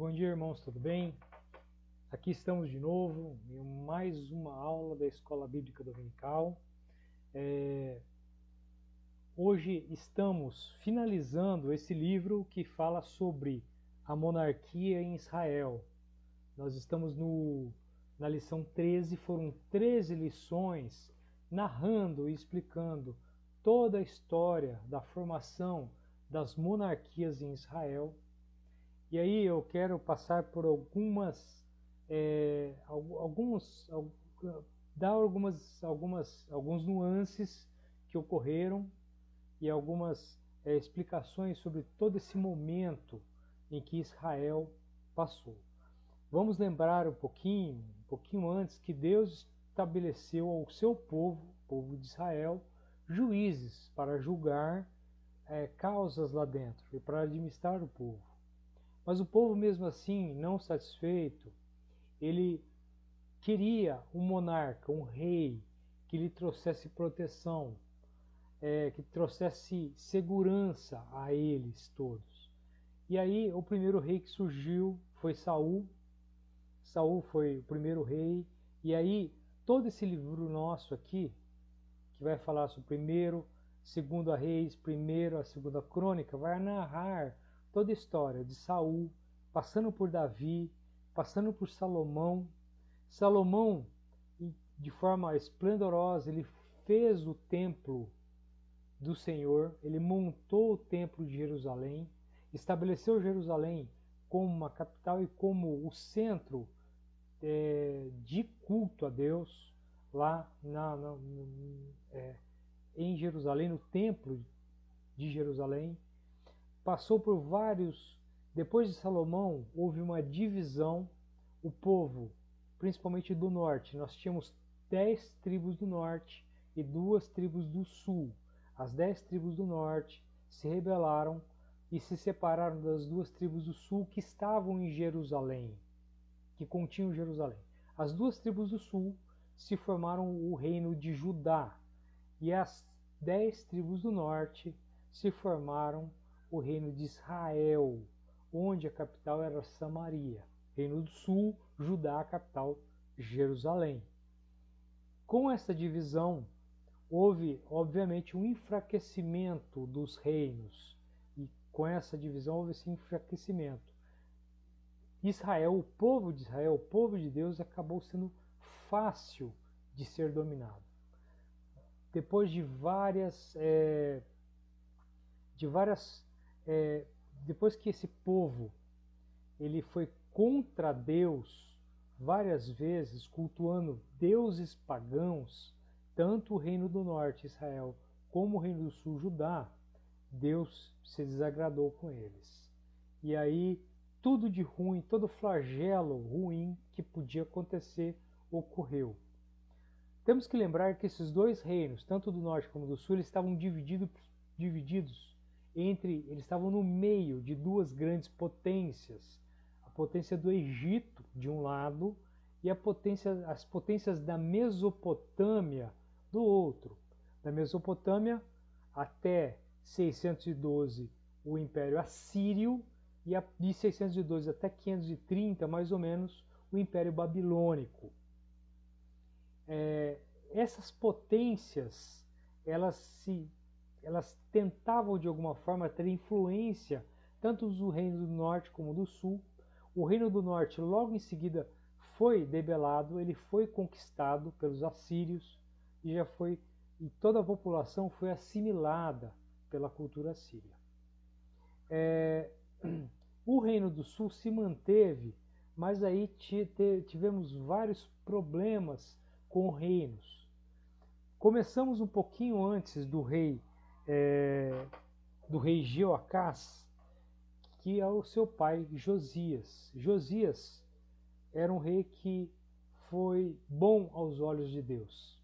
Bom dia, irmãos, tudo bem? Aqui estamos de novo em mais uma aula da Escola Bíblica Dominical. Hoje estamos finalizando esse livro que fala sobre a monarquia em Israel. Nós estamos na lição 13, foram 13 lições narrando e explicando toda a história da formação das monarquias em Israel. E aí eu quero passar por dar alguns nuances que ocorreram e algumas explicações sobre todo esse momento em que Israel passou. Vamos lembrar um pouquinho antes, que Deus estabeleceu ao seu povo, o povo de Israel, juízes para julgar causas lá dentro e para administrar o povo. Mas o povo, mesmo assim, não satisfeito, ele queria um monarca, um rei, que lhe trouxesse proteção, que trouxesse segurança a eles todos. E aí o primeiro rei que surgiu foi Saul. Saul foi o primeiro rei. E aí todo esse livro nosso aqui, que vai falar sobre primeiro, segundo a Reis, primeiro a segunda crônica, vai narrar toda a história de Saul, passando por Davi, passando por Salomão. Salomão, de forma esplendorosa, ele fez o templo do Senhor, ele montou o templo de Jerusalém, estabeleceu Jerusalém como uma capital e como o centro de culto a Deus, lá em Jerusalém, no templo de Jerusalém. Passou por vários. Depois de Salomão, houve uma divisão. O povo, principalmente do norte, nós tínhamos 10 tribos do norte e 2 tribos do sul. As 10 tribos do norte se rebelaram e se separaram das 2 tribos do sul que estavam em Jerusalém, que continham Jerusalém. As 2 tribos do sul se formaram o reino de Judá, e as 10 tribos do norte se formaram o reino de Israel, onde a capital era Samaria. Reino do sul, Judá, a capital, Jerusalém. Com essa divisão, houve, obviamente, um enfraquecimento dos reinos. E com essa divisão houve esse enfraquecimento. Israel, o povo de Israel, o povo de Deus, acabou sendo fácil de ser dominado. Depois depois que esse povo ele foi contra Deus várias vezes, cultuando deuses pagãos, tanto o reino do norte, Israel, como o reino do sul, Judá, Deus se desagradou com eles. E aí tudo de ruim, todo flagelo ruim que podia acontecer, ocorreu. Temos que lembrar que esses 2 reinos, tanto do norte como do sul, eles estavam divididos eles estavam no meio de 2 grandes potências. A potência do Egito, de um lado, e as potências da Mesopotâmia, do outro. Da Mesopotâmia, até 612, o Império Assírio, e de 612 até 530, mais ou menos, o Império Babilônico. Essas potências, elas tentavam de alguma forma ter influência tanto do reino do norte como do sul. O reino do norte logo em seguida foi debelado, ele foi conquistado pelos assírios e toda a população foi assimilada pela cultura assíria. O reino do sul se manteve, mas aí tivemos vários problemas com reinos. Começamos um pouquinho antes do rei Jeoacás, que é o seu pai Josias. Josias era um rei que foi bom aos olhos de Deus.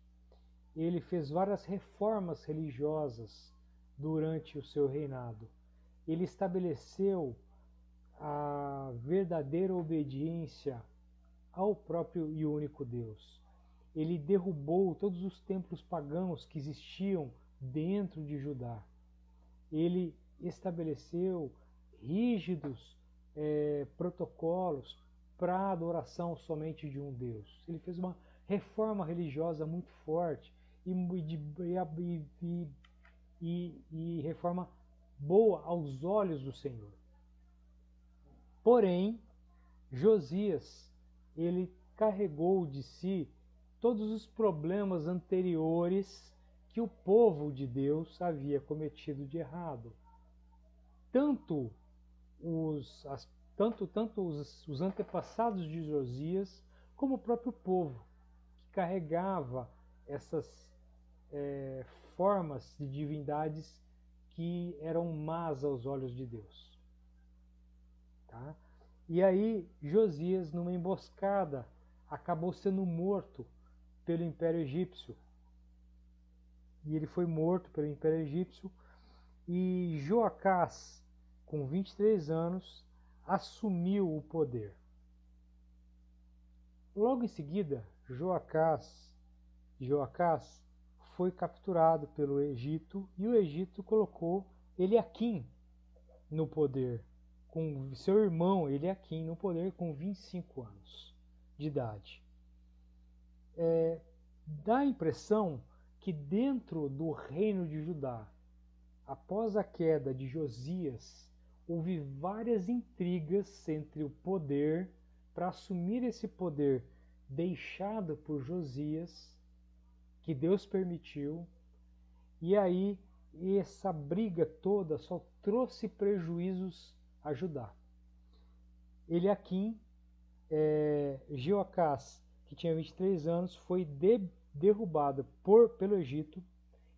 Ele fez várias reformas religiosas durante o seu reinado. Ele estabeleceu a verdadeira obediência ao próprio e único Deus. Ele derrubou todos os templos pagãos que existiam dentro de Judá. Ele estabeleceu rígidos protocolos para a adoração somente de um Deus. Ele fez uma reforma religiosa muito forte e reforma boa aos olhos do Senhor. Porém, Josias, ele carregou de si todos os problemas anteriores que o povo de Deus havia cometido de errado. Tanto os antepassados de Josias, como o próprio povo, que carregava essas formas de divindades que eram más aos olhos de Deus. Tá? E aí Josias, numa emboscada, acabou sendo morto pelo Império Egípcio. E ele foi morto pelo Império Egípcio. E Joacás, com 23 anos, assumiu o poder. Logo em seguida, Joacás foi capturado pelo Egito e o Egito colocou Eliaquim no poder, com seu irmão Eliaquim no poder com 25 anos de idade. Dá a impressão que dentro do reino de Judá, após a queda de Josias, houve várias intrigas entre o poder para assumir esse poder deixado por Josias, que Deus permitiu, e aí essa briga toda só trouxe prejuízos a Judá. Eliaquim, Jeoacás, que tinha 23 anos, foi derrubado pelo Egito,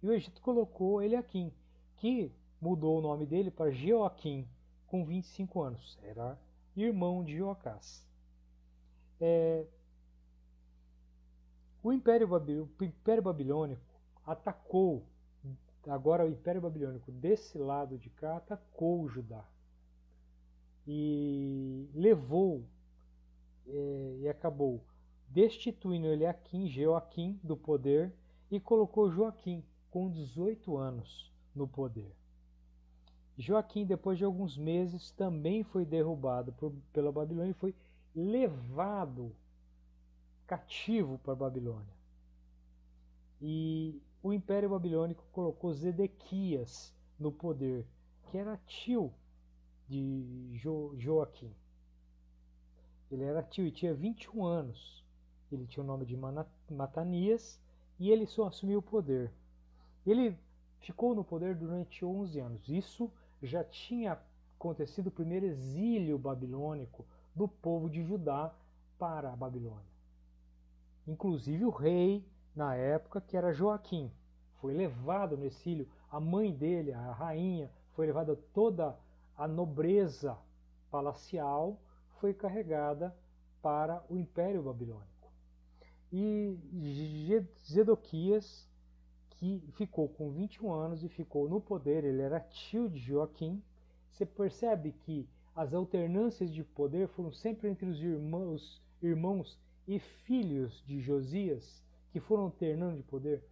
e o Egito colocou Eliaquim, que mudou o nome dele para Jeoaquim, com 25 anos. Era irmão de Joacás. O Império Babilônico atacou, agora o Império Babilônico desse lado de cá atacou Judá e levou e acabou destituindo Eliaquim, Jeoaquim, do poder e colocou Joaquim com 18 anos no poder. Joaquim, depois de alguns meses, também foi derrubado pela Babilônia e foi levado cativo para a Babilônia. E o Império Babilônico colocou Zedequias no poder, que era tio de Joaquim. Ele era tio e tinha 21 anos. Ele tinha o nome de Matanias e ele só assumiu o poder. Ele ficou no poder durante 11 anos. Isso já tinha acontecido o primeiro exílio babilônico do povo de Judá para a Babilônia. Inclusive o rei, na época, que era Joaquim, foi levado no exílio. A mãe dele, a rainha, foi levada, toda a nobreza palacial foi carregada para o Império Babilônico. E Zedequias, que ficou com 21 anos e ficou no poder, ele era tio de Joaquim. Você percebe que as alternâncias de poder foram sempre entre os irmãos e filhos de Josias, que foram alternando de poder.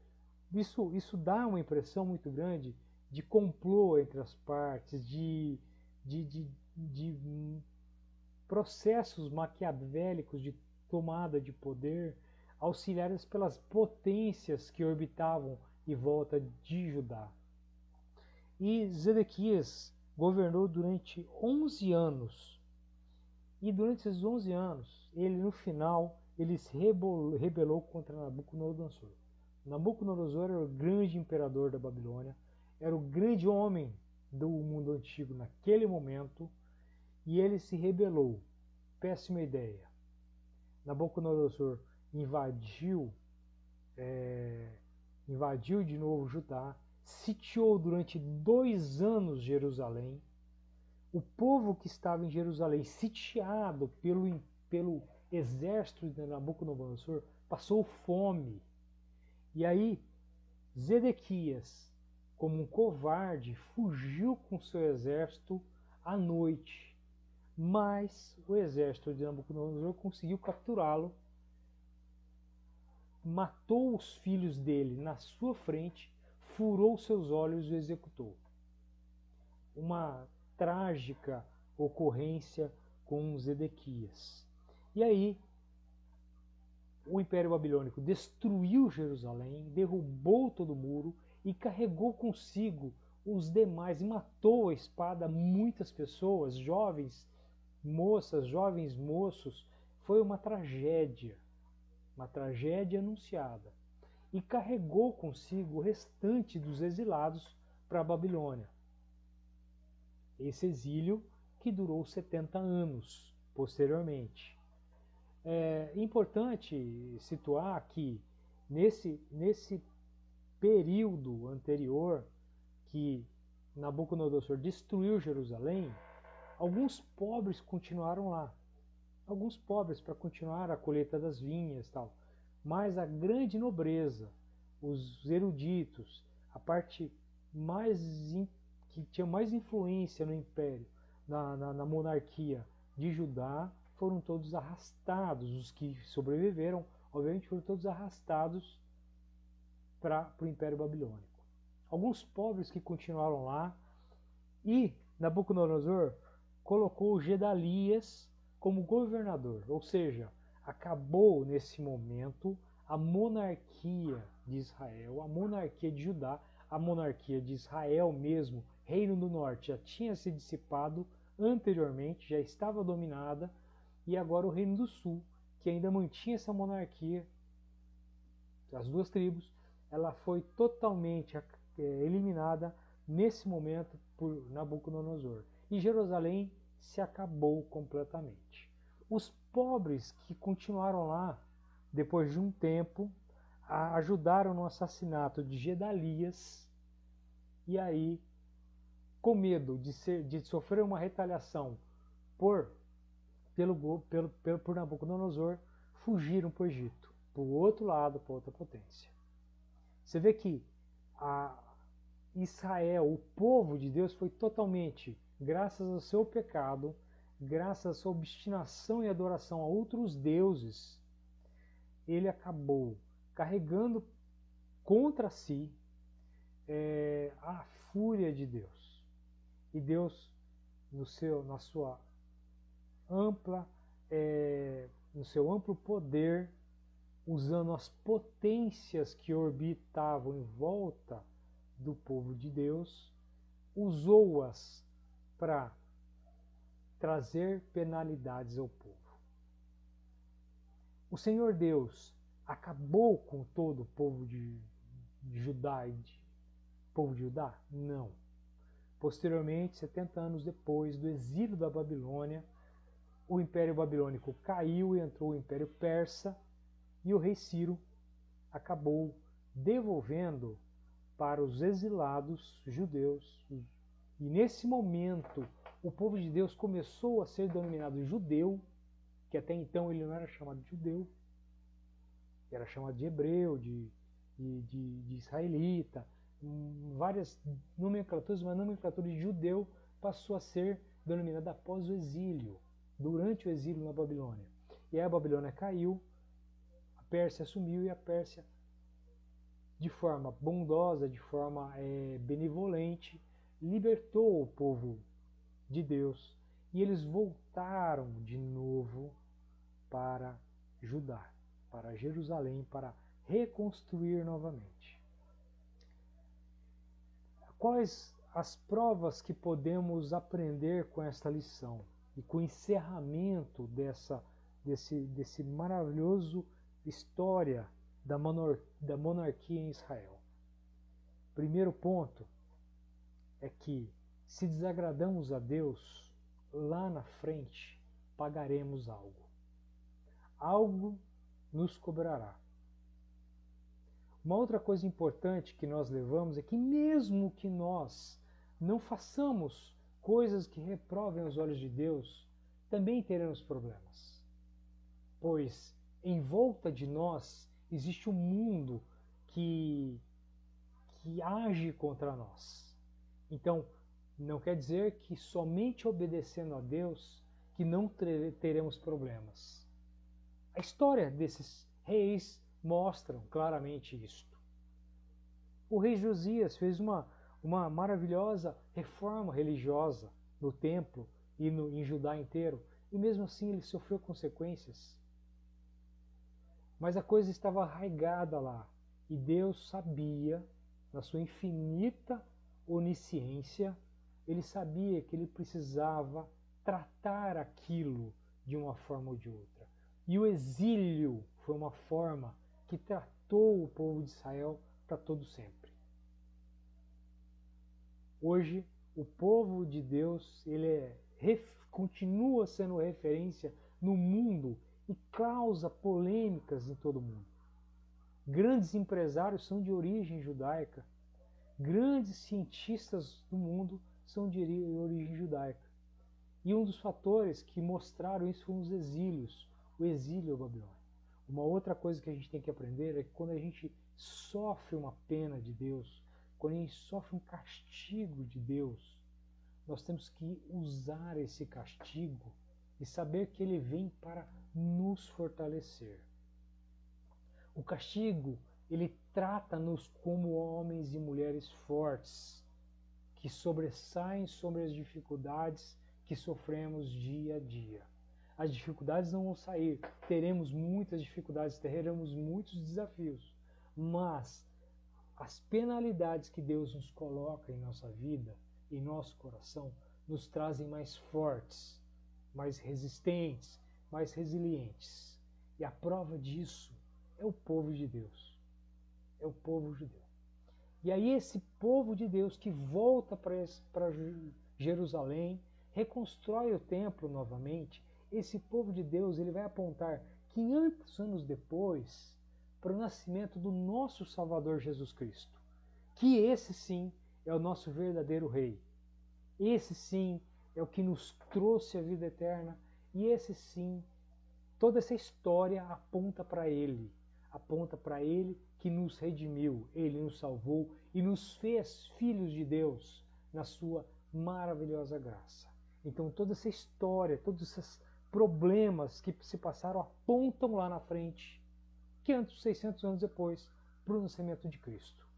Isso dá uma impressão muito grande de complô entre as partes, de processos maquiavélicos de tomada de poder, auxiliados pelas potências que orbitavam em volta de Judá. E Zedequias governou durante 11 anos. E durante esses 11 anos, ele no final, ele se rebelou contra Nabucodonosor. Nabucodonosor era o grande imperador da Babilônia, era o grande homem do mundo antigo naquele momento, e ele se rebelou. Péssima ideia. Nabucodonosor invadiu de novo Judá, sitiou durante 2 anos Jerusalém. O povo que estava em Jerusalém, sitiado pelo exército de Nabucodonosor, passou fome. E aí, Zedequias, como um covarde, fugiu com seu exército à noite. Mas o exército de Nabucodonosor conseguiu capturá-lo, matou os filhos dele na sua frente, furou seus olhos e o executou. Uma trágica ocorrência com Zedequias. E aí, o Império Babilônico destruiu Jerusalém, derrubou todo o muro e carregou consigo os demais e matou à espada muitas pessoas, jovens moças, jovens moços. Foi uma tragédia anunciada. E carregou consigo o restante dos exilados para a Babilônia. Esse exílio que durou 70 anos posteriormente. É importante situar que nesse período anterior que Nabucodonosor destruiu Jerusalém, alguns pobres continuaram lá. Alguns pobres para continuar a colheita das vinhas e tal. Mas a grande nobreza, os eruditos, a parte que tinha mais influência no império, na monarquia de Judá, foram todos arrastados. Os que sobreviveram, obviamente, foram todos arrastados para o Império Babilônico. Alguns pobres que continuaram lá, e Nabucodonosor colocou Gedalias como governador, ou seja, acabou nesse momento a monarquia de Israel, a monarquia de Judá, a monarquia de Israel mesmo, Reino do Norte, já tinha se dissipado anteriormente, já estava dominada, e agora o Reino do Sul, que ainda mantinha essa monarquia, as duas tribos, ela foi totalmente eliminada nesse momento por Nabucodonosor. E Jerusalém se acabou completamente. Os pobres que continuaram lá, depois de um tempo, ajudaram no assassinato de Gedalias, e aí, com medo de sofrer uma retaliação por Nabucodonosor, fugiram para o Egito, para o outro lado, para outra potência. Você vê que Israel, o povo de Deus, foi totalmente, graças ao seu pecado, graças à sua obstinação e adoração a outros deuses, ele acabou carregando contra si a fúria de Deus. E Deus, no seu amplo poder, usando as potências que orbitavam em volta do povo de Deus, usou-as para trazer penalidades ao povo. O Senhor Deus acabou com todo o povo de Judá povo de Judá? Não. Posteriormente, 70 anos depois do exílio da Babilônia, o Império Babilônico caiu e entrou o Império Persa, e o rei Ciro acabou devolvendo para os exilados judeus. E nesse momento, o povo de Deus começou a ser denominado judeu, que até então ele não era chamado de judeu, era chamado de hebreu, de israelita, várias nomenclaturas, mas a nomenclatura de judeu passou a ser denominada após o exílio, durante o exílio na Babilônia. E aí a Babilônia caiu, a Pérsia assumiu, e a Pérsia, de forma bondosa, de forma benevolente, libertou o povo de Deus, e eles voltaram de novo para Judá, para Jerusalém, para reconstruir novamente. Quais as provas que podemos aprender com esta lição e com o encerramento desse maravilhoso história da monarquia em Israel? Primeiro ponto é que, se desagradamos a Deus, lá na frente pagaremos algo. Algo nos cobrará. Uma outra coisa importante que nós levamos é que, mesmo que nós não façamos coisas que reprovem os olhos de Deus, também teremos problemas. Pois em volta de nós existe um mundo que age contra nós. Então, não quer dizer que somente obedecendo a Deus que não teremos problemas. A história desses reis mostram claramente isto. O rei Josias fez uma maravilhosa reforma religiosa no templo e em Judá inteiro, e mesmo assim ele sofreu consequências. Mas a coisa estava arraigada lá, e Deus sabia, na sua infinita onisciência, ele sabia que ele precisava tratar aquilo de uma forma ou de outra. E o exílio foi uma forma que tratou o povo de Israel para todo sempre. Hoje, o povo de Deus continua sendo referência no mundo e causa polêmicas em todo o mundo. Grandes empresários são de origem judaica, grandes cientistas do mundo são de origem judaica. E um dos fatores que mostraram isso foram os exílios, o exílio à Babilônia. Uma outra coisa que a gente tem que aprender é que quando a gente sofre uma pena de Deus, quando a gente sofre um castigo de Deus, nós temos que usar esse castigo e saber que ele vem para nos fortalecer. O castigo, ele trata-nos como homens e mulheres fortes, que sobressaem sobre as dificuldades que sofremos dia a dia. As dificuldades não vão sair, teremos muitas dificuldades, teremos muitos desafios, mas as penalidades que Deus nos coloca em nossa vida, em nosso coração, nos trazem mais fortes, mais resistentes, mais resilientes. E a prova disso é o povo de Deus. É o povo judeu. E aí esse povo de Deus que volta para Jerusalém, reconstrói o templo novamente, esse povo de Deus ele vai apontar 500 anos depois para o nascimento do nosso Salvador Jesus Cristo. Que esse sim é o nosso verdadeiro rei. Esse sim é o que nos trouxe a vida eterna e esse sim, toda essa história aponta para ele. Aponta para ele que nos redimiu, ele nos salvou e nos fez filhos de Deus na sua maravilhosa graça. Então toda essa história, todos esses problemas que se passaram apontam lá na frente, 500, 600 anos depois, para o nascimento de Cristo.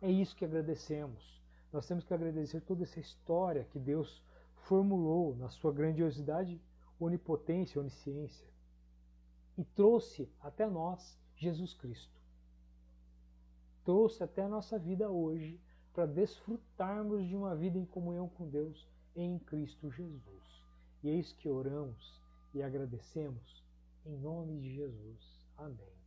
É isso que agradecemos. Nós temos que agradecer toda essa história que Deus formulou na sua grandiosidade, onipotência, onisciência e trouxe até nós Jesus Cristo. Trouxe até a nossa vida hoje para desfrutarmos de uma vida em comunhão com Deus em Cristo Jesus. E é isso que oramos e agradecemos em nome de Jesus. Amém.